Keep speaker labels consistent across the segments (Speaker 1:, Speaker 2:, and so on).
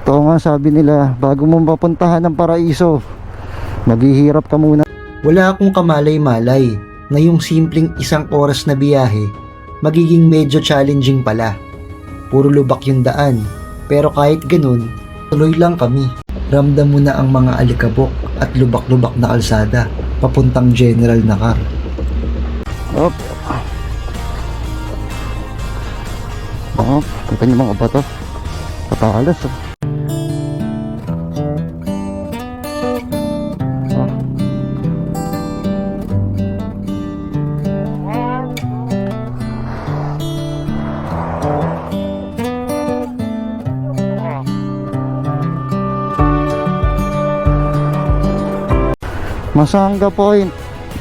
Speaker 1: Ito nga sabi nila, bago mo mapuntahan ng paraiso, maghihirap ka muna.
Speaker 2: Wala akong kamalay-malay na yung simpleng 1 oras na biyahe, magiging medyo challenging pala. Puro lubak yung daan, pero kahit ganun, tuloy lang kami. Ramdam mo na ang mga alikabok at lubak-lubak na kalsada, papuntang General Nakar.
Speaker 1: Op. Oh, kita niyo mga bato. Patalas. Oh. Masangga Point.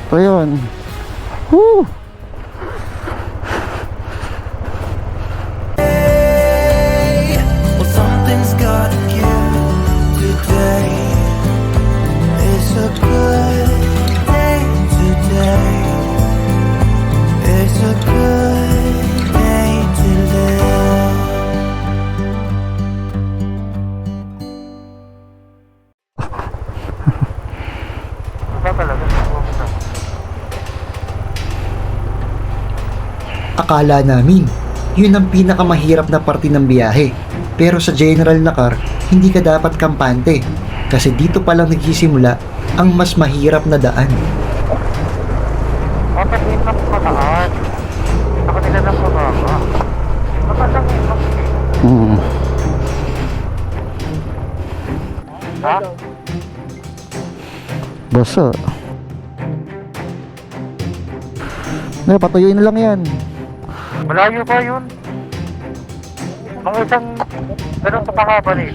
Speaker 1: Ito yun. Woo!
Speaker 3: Well, something's gotta give today. It's a good day today. It's a good day to live.
Speaker 2: Akala namin, yun ang pinakamahirap na parte ng biyahe. Pero sa General Nakar, hindi ka dapat kampante. Kasi dito palang nagsisimula ang mas mahirap na daan.
Speaker 4: Dapat yun lang pataan. Ako nila lang pababa. Dapat lang yun lang. Ha?
Speaker 1: Basa. Patuyuin na lang yan.
Speaker 4: Malayo ba yun? Mga isang ganun sa kahaba rin.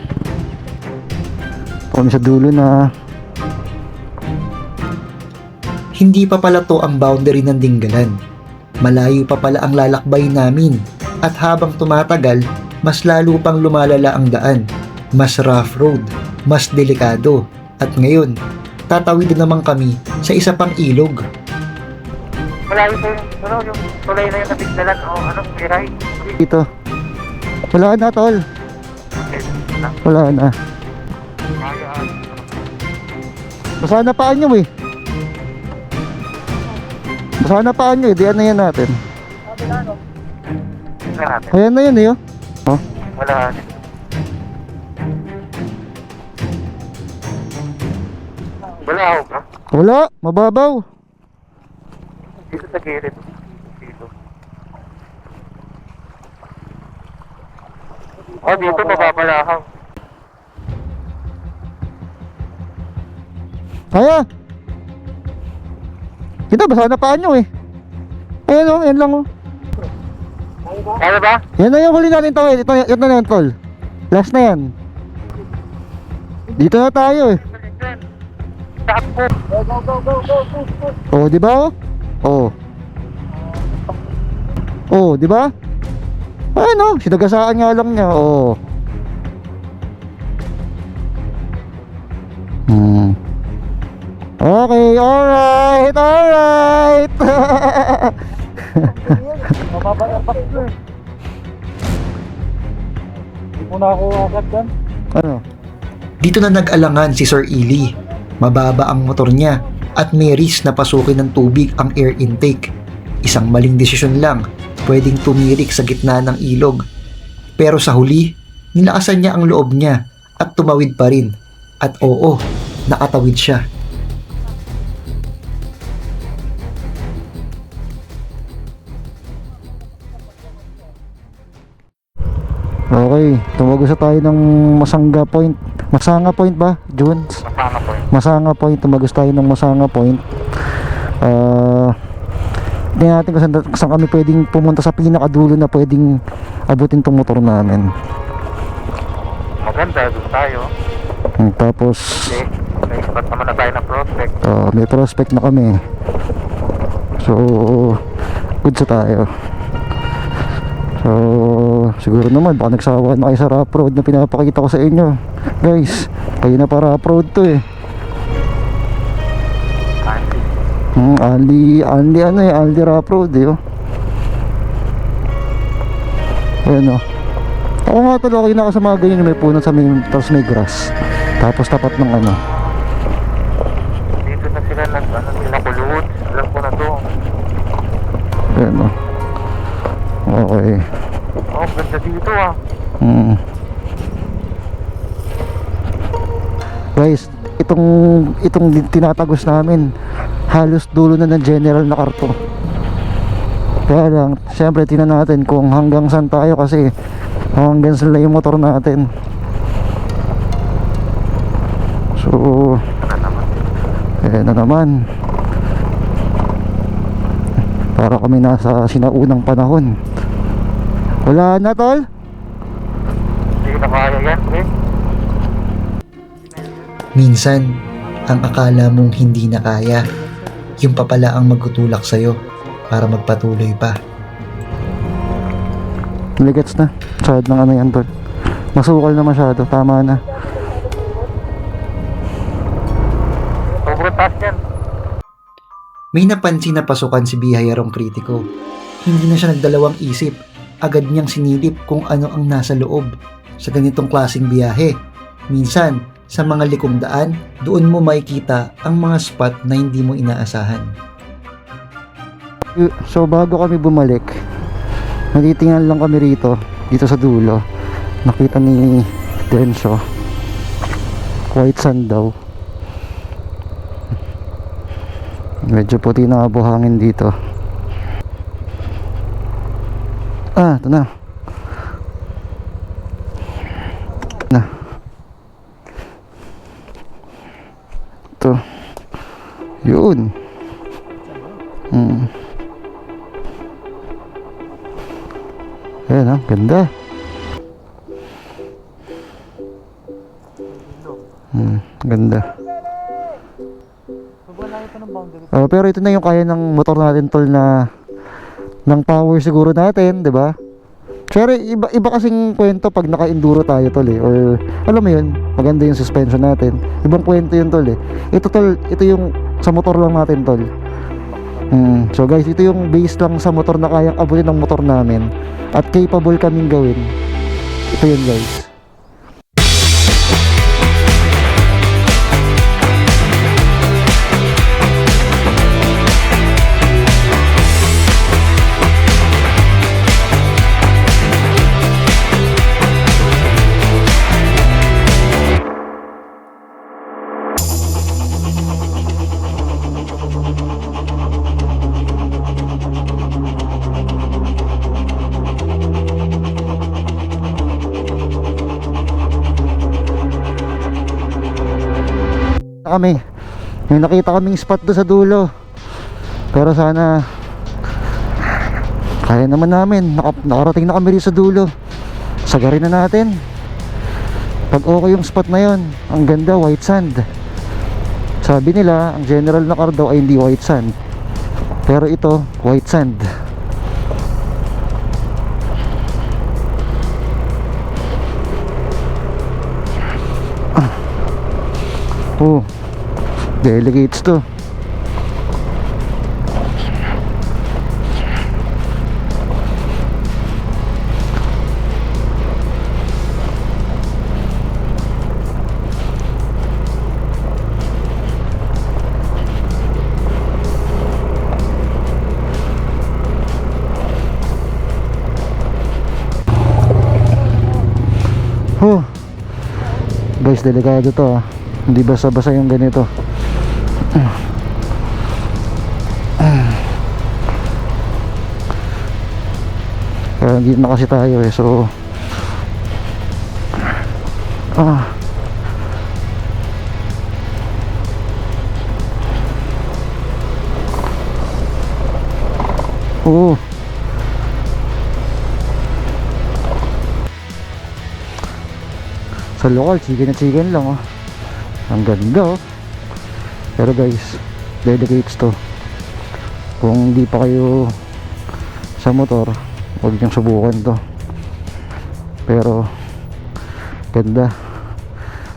Speaker 1: Kami sa dulo na.
Speaker 2: Hindi pa pala to ang boundary ng Dinggalan. Malayo pa pala ang lalakbay namin. At habang tumatagal, mas lalo pang lumalala ang daan. Mas rough road, mas delikado. At ngayon, tatawid na naman kami sa isa pang ilog.
Speaker 4: Malayo ba yung, yung tulay na yung nabigdalan o anong biray?
Speaker 1: Dito. Wala na tol. Wala na. Basa na paan nyo eh. Basa na paan nyo eh. Diyan na yan natin.
Speaker 4: Tingnan natin.
Speaker 1: Ayan na yun eh. Oh.
Speaker 4: Wala. Wala ako ba?
Speaker 1: Wala. Mababaw.
Speaker 4: Dito sa gilid. Dito. Oh, dito mababalahaw.
Speaker 1: Kaya. Kita basa na paan nyo eh. Ayan o. Ayan lang o.
Speaker 4: Kaya ba?
Speaker 1: Yan na yung huli natin tawid. Ito na yan tol. Last na yan. Dito na tayo eh.
Speaker 4: Takbo.
Speaker 1: Oh, di ba? Oh. Oh, di ba? Ano, sinagasaan nga lang niya. Oh. Okay, alright, alright.
Speaker 4: Hindi mo na ako agad dyan.
Speaker 1: Ano?
Speaker 2: Dito na nag-alangan si Sir Eli. Mababa ang motor niya at may risk na pasukin ng tubig ang air intake. Isang maling desisyon lang, pwedeng tumirik sa gitna ng ilog. Pero sa huli, nilakasan niya ang loob niya at tumawid pa rin. At oo, nakatawid siya.
Speaker 1: Okay, tumagos na tayo ng Masangga Point. Masanga Point ba, Junes?
Speaker 4: Masama po yun.
Speaker 1: Masanga Point, tumagos tayo ng Masanga Point. Tingnan natin kung saan kami pwedeng pumunta sa pinakadulo na pwedeng abutin tong motor namin.
Speaker 4: Maganda, doon tayo.
Speaker 1: Tapos
Speaker 4: Okay, may sabat naman na tayo ng prospect.
Speaker 1: may prospect na kami. So good sa tayo. So siguro naman baka nagsawa na kayo sa rough road na pinapakita ko sa inyo. Guys, kayo na para rough road to eh. Andy rough road eh oh. Ayan oh. Ako nga tol, okay na ako sa mga ganyan, may puno sa may, tapos may grass. Tapos tapat ng ano.
Speaker 4: Dito na sila nakuluhod. Alam ko na to.
Speaker 1: Ayan o. Okay.
Speaker 4: Oh, ganda dito ah.
Speaker 1: Guys, itong tinatagos namin, halos dulo na ng general na karto. Kaya lang, syempre tingnan natin kung hanggang saan tayo kasi hanggang saan lang yung motor natin. So, na naman. Para kami nasa sinaunang panahon. Wala na tol?
Speaker 4: Hindi ko na kaya yan, eh.
Speaker 2: Minsan, ang akala mong hindi na kaya, yung pa pala ang magtutulak sa'yo para magpatuloy pa.
Speaker 1: Ligets na. Masyad ng ano yan tol. Masukal na masyado. Tama na.
Speaker 4: Sobrang taas yan.
Speaker 2: May napansin na pasukan si Bihayarong Kritiko. Hindi na siya nagdalawang isip. Agad niyang sinilip kung ano ang nasa loob sa ganitong klaseng biyahe. Minsan, sa mga likong daan, doon mo makikita ang mga spot na hindi mo inaasahan.
Speaker 1: So bago kami bumalik, natitingnan lang kami rito, dito sa dulo. Nakita ni Denso, white sand daw. Medyo puti na buhangin dito. Ah, ito na. Na. Ito. Yun. Ayan ah, ganda. Ganda. Pero ito na yung kaya ng motor natin tol na ng power siguro natin, 'di ba? Pero iba kasing kwento pag naka-enduro tayo tol eh, or alam mo yun, maganda yung suspension natin. Ibang kwento yun tol eh. Ito tol, ito yung sa motor lang natin tol. So guys, ito yung base lang sa motor na kayang abulin ng motor namin at capable kaming gawin. Ito yun guys. Kami may nakita kaming spot doon sa dulo, pero sana kaya naman namin. Nakarating na kami rin sa dulo, sagarin na natin. Pag okay yung spot na yon, ang ganda, white sand. Sabi nila ang general na car daw ay hindi white sand, pero ito white sand. Oh, delegates to. Oh, guys, delikado to ah. Hindi basa-basa yung ganito. Kaya hindi na kasi tayo eh. So oo. Sa lokal, chicken na chicken lang oh. Ang ganda oh. Pero guys, dedicates to. Kung hindi pa kayo sa motor, huwag niyong subukan to. Pero ganda.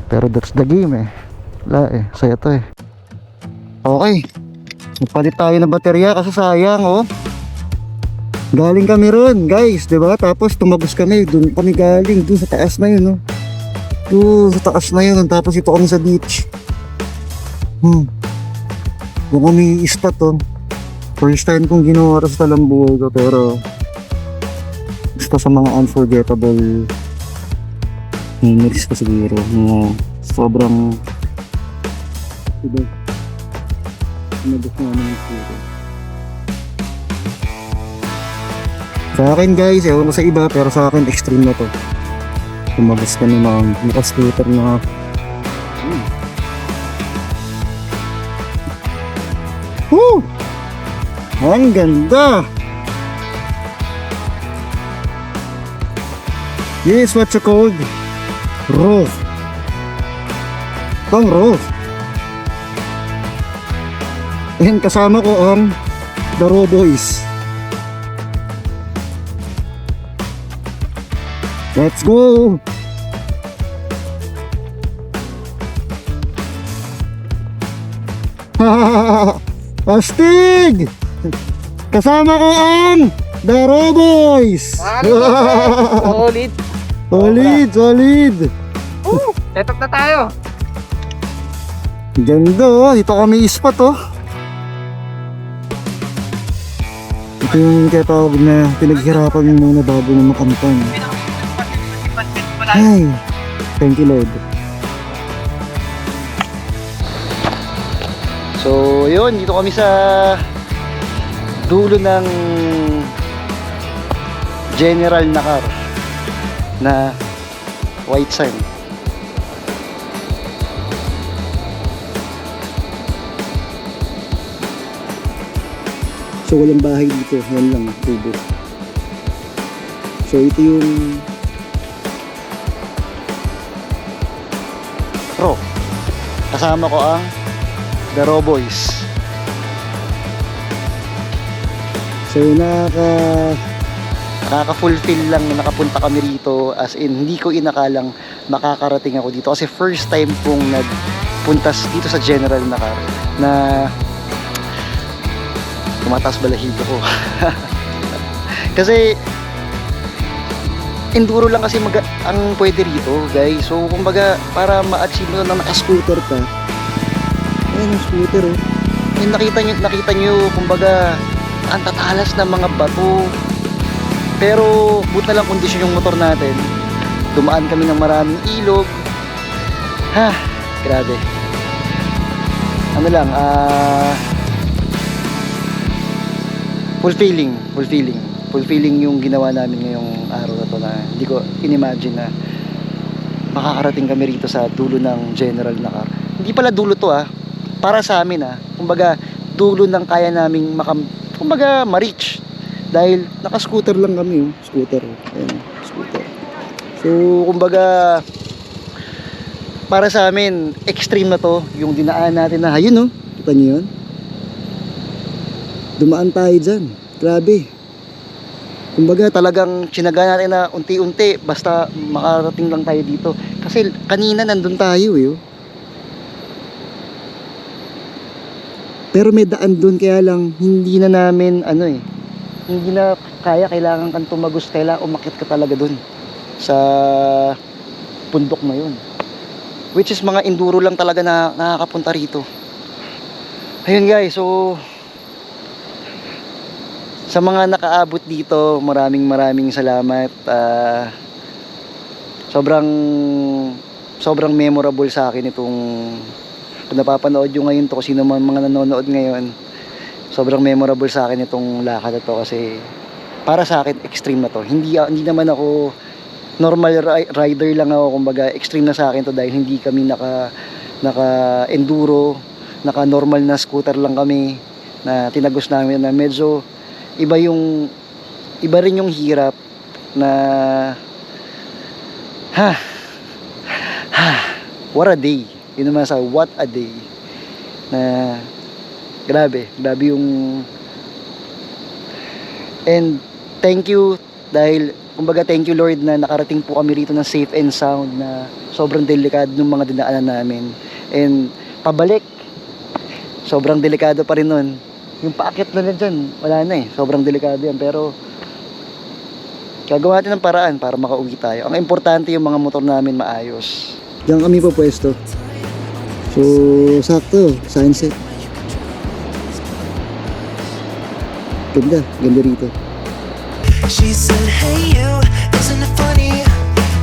Speaker 1: Pero that's the game eh. Wala eh, saya to eh. Okay, magpalit tayo ng baterya kasi sayang oh. Galing kami ron, guys, 'di ba? Tapos tumagos kami, doon kami galing, doon sa taas na 'yun, no. Doon sa taas na 'yun, tapos ito kami sa beach. Doon kami ispat, oh. First time kong ginawa ito sa talang buhay ko, pero gusto sa mga unforgettable memories ko siguro. Sobrang diba? Tumagos na naman siguro. Sa akin guys, ewan ko sa iba, pero sa akin extreme na to. Tumagos ka naman, naka-scooter na. Woo! Ang ganda! Yes, what you called? Roof. Pang roof. And kasama ko ang The Raw Boys. Let's go! Astig! Kasama ko ang The Raw Boys!
Speaker 4: Solid.
Speaker 1: Solid, solid!
Speaker 4: Setup na tayo.
Speaker 1: Ganda, oh. Dito kami ispat, oh. Ito yung tinatawag na pinaghirapan yung muna bago na makampan. Ay, thank you Lord. So, yun, dito kami sa dulo ng General Nakar na white sign. So walang bahay dito, yan lang, tubo. So ito yung Raw. Kasama ko ang The Raw Boys. So nakaka-fulfill lang na nakapunta kami rito, as in hindi ko inakalang makakarating ako dito kasi first time kong nagpunta dito sa General Nakar na tumataas balahibo ko. Kasi enduro lang kasi ang pwede rito, guys. So kumbaga para ma-achieve mo na naka-scooter ka. Ayun ang scooter, oh. Yung nakita nyo kumbaga ang tatalas ng mga bato. Pero buta lang kondisyon yung motor natin. Dumaan kami ng maraming ilog. Ha, grabe. Ano lang, fulfilling yung ginawa namin ngayong araw na to, na hindi ko inimagine na makakarating kami rito sa dulo ng General Nakar. Hindi pala dulo to, para sa amin, kumbaga dulo ng kaya naming kumbaga ma-reach, dahil naka-scooter lang kami, scooter. Ayan, scooter. So kumbaga para sa amin extreme na to yung dinaan natin, na ayun, kita niyo yun, dumaan tayo dyan. Grabe. Kumbaga talagang sinaga natin na unti-unti basta makarating lang tayo dito. Kasi kanina nandun tayo, eh. Pero may daan dun, kaya lang hindi na namin hindi na kaya, kailangan kang tumagos, kailangan umakyat ka talaga dun sa bundok na yun. Which is mga enduro lang talaga na nakakapunta rito. Ayun guys, so sa mga nakaabot dito, maraming salamat. Sobrang memorable sa akin itong, kung napapanood nyo ngayon to, sino man mga nanonood ngayon, sobrang memorable sa akin itong lakad na to, kasi para sa akin extreme na to. Hindi naman ako normal rider lang ako, kumbaga extreme na sa akin to dahil hindi kami naka enduro, naka normal na scooter lang kami na tinagos namin, na medyo iba rin yung hirap na what a day. Yun naman sa what a day, na grabe yung, and thank you, dahil kumbaga thank you Lord na nakarating po kami rito ng safe and sound, na sobrang delikado ng mga dinaanan namin, and pabalik sobrang delikado pa rin nun. Yung paakyat na dyan, wala na, sobrang delikado yan, pero Gagawa natin ng paraan para makauwi tayo. Ang importante yung mga motor namin maayos. Diyan kami po pwesto. So, sakto. Sunset. Ganda. Ganda rito.
Speaker 3: She said, hey you, isn't it funny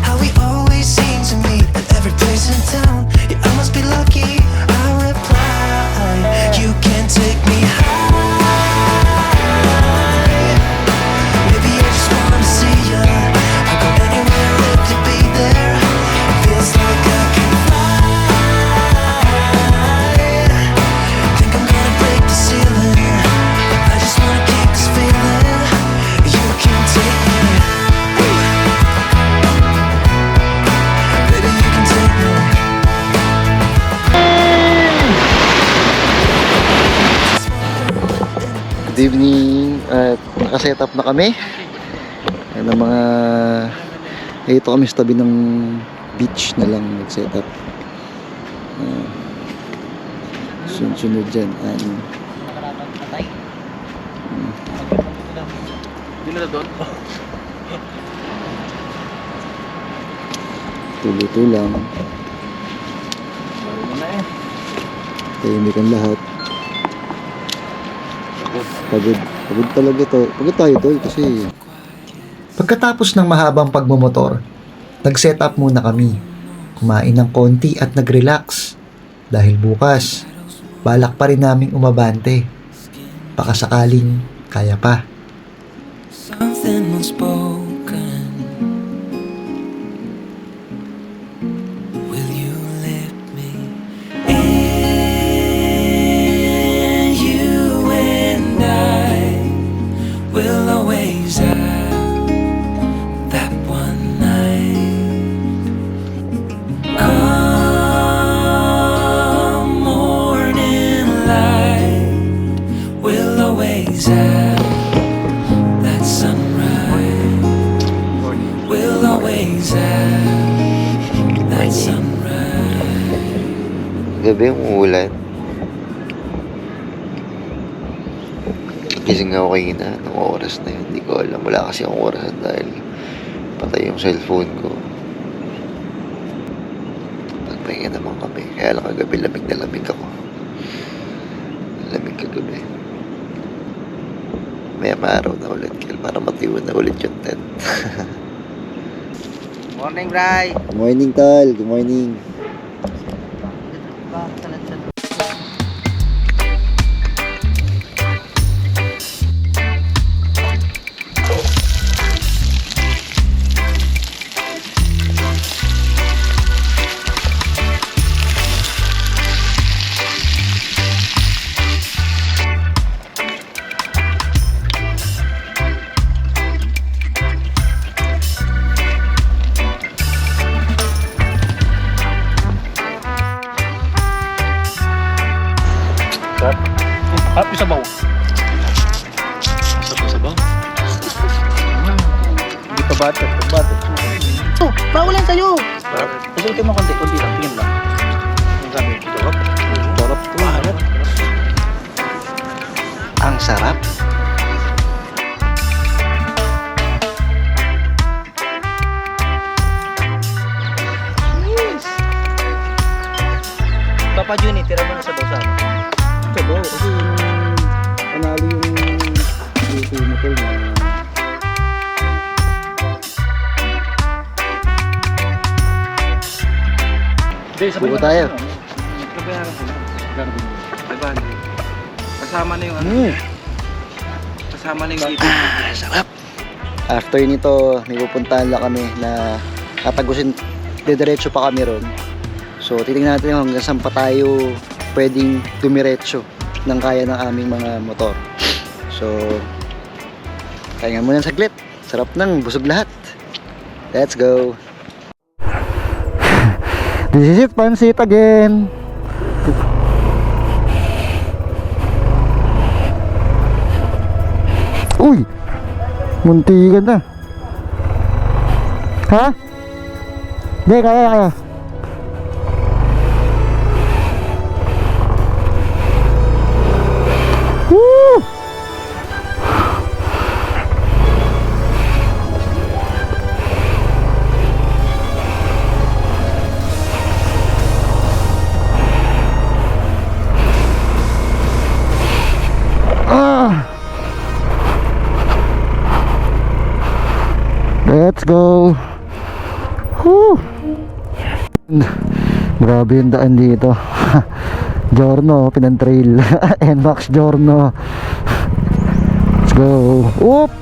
Speaker 3: how we always seem to meet at every place in town? Yeah, I must be lucky. I reply, you can take me high. Maybe I just wanna see ya. I'll go anywhere if you be there. Feels like I can fly. Think I'm gonna break the ceiling. I just wanna keep this feeling. You can take me. Baby, you can take me.
Speaker 1: Good evening. At nakaset up na kami. Ayan ang mga... Ito kami sa tabi ng beach na lang nag-set up. Sunod-sunod dyan. Tulo-tulo lang. Tahimik ang lahat. Pagod. Pagod talaga to. Pagod tayo tol kasi
Speaker 2: Pagkatapos ng mahabang pagmumotor, nag-set up muna kami. Kumain ng konti at nag-relax. Dahil bukas, balak pa rin naming umabante. Baka sakaling kaya pa.
Speaker 3: Something unspoken. Will you let me in? You and I will always have that one night. Come morning light, we'll always have that sunrise. We'll always have that sunrise.
Speaker 5: Gabi umuulan. Gising ako kanina ng oras na yun. Hindi ko alam. Wala kasi akong orasan dahil patay yung cellphone ko. Nagpahinga naman kami. Kaya lang kagabi lamig na lamig ako. Lamig kagabi. May araw na ulit para matiwan na ulit yung tent.
Speaker 4: Morning, Bray.
Speaker 1: good morning tol. Good morning.
Speaker 4: Happy sa baw.
Speaker 5: Sabaw-sabaw?
Speaker 4: Hindi pa batat. Oh, bawal yan sa'yo. Pasukin mo konti lang. Tingin lang. Ang sabi, sarap. Sarap to. Sarap.
Speaker 5: Ang sarap.
Speaker 4: Papa Juni, tira mo na sa dosa.
Speaker 1: Sabaw kasi panalo yung luto mo tol na buko tayo.
Speaker 4: Nabayaran ko lang. Kasama na yung kasama na yung dito.
Speaker 5: Sarap.
Speaker 1: After nito, may pupuntahan lang kami na tatagusin, diretso pa kami ron. So, titingnan natin hanggang saan pa tayo pwedeng dumiretso ng kaya ng aming mga motor. So, kaya nga muna saglit. Sarap nang, busog lahat. Let's go. This is it, Pansit again. Uy! Muntikan na. Ha? Hindi, kaya. Woo! Let's go. Woo! Grabe yung daan dito. Giorno, Pinantrail. NMAX Giorno. Let's go. Whoop!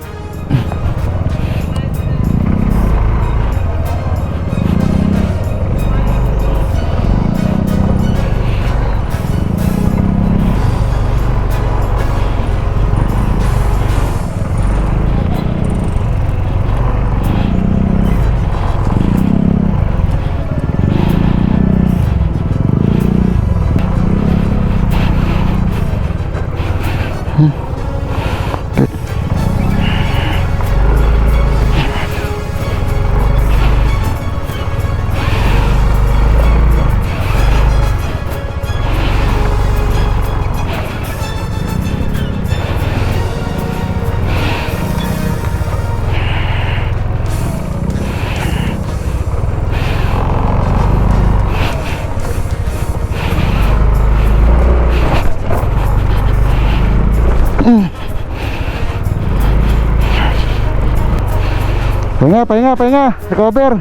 Speaker 1: Pahinga. Recover.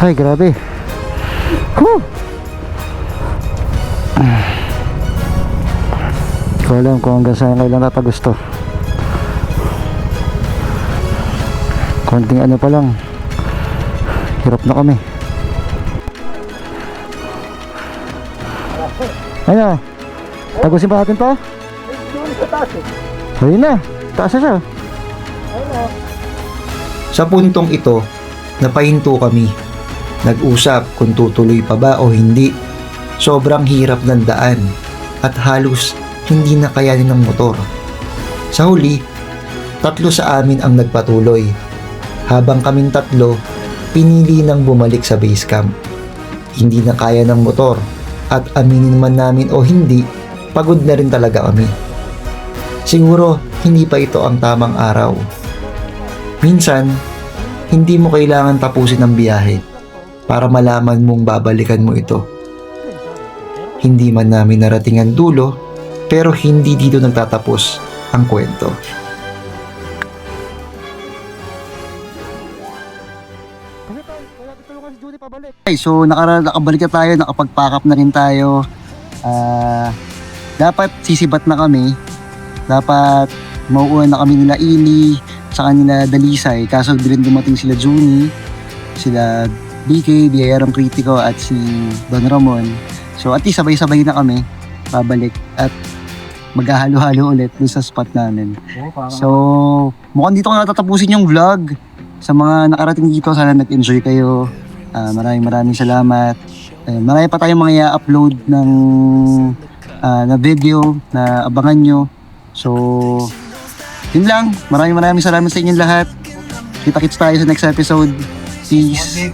Speaker 1: Ay, grabe. Whew. Hindi ko alam kung hanggang saan kailan tatagos to. Konting ano pa lang. Hirap na kami. Ano? Tagusin pa natin to? Ayun na, taas na siya.
Speaker 2: Sa puntong ito, napahinto kami. Nag-usap kung tutuloy pa ba o hindi. Sobrang hirap ng daan at halos hindi na kayanin ng motor. Sa huli, 3 sa amin ang nagpatuloy. Habang kaming 3, pinili nang bumalik sa base camp. Hindi na kaya ng motor at aminin man namin o hindi, pagod na rin talaga kami. Siguro hindi pa ito ang tamang araw. Minsan, hindi mo kailangan tapusin ang biyahe para malaman mong babalikan mo ito. Hindi man namin narating ang dulo, pero hindi dito nagtatapos ang kwento.
Speaker 4: Okay, so nakabalik na tayo, nakapag-pack up na rin tayo. Dapat sisibat na kami. Dapat mauuwan na kami nila Ili, sa kanila Dalisay. Kaso di rin dumating sila Juni, sila BK, Biyayarang Kritiko at si Don Ramon. So at least sabay-sabay na kami babalik at maghahalo-halo ulit dun sa spot namin. So mukhang dito ko natatapusin yung vlog. Sa mga nakarating dito, sana nag-enjoy kayo. Maraming salamat. Marami pa tayong mga i-upload ng na video na abangan nyo. So yun lang. Maraming salamat sa inyong lahat. Kita-kits tayo sa next episode. Peace.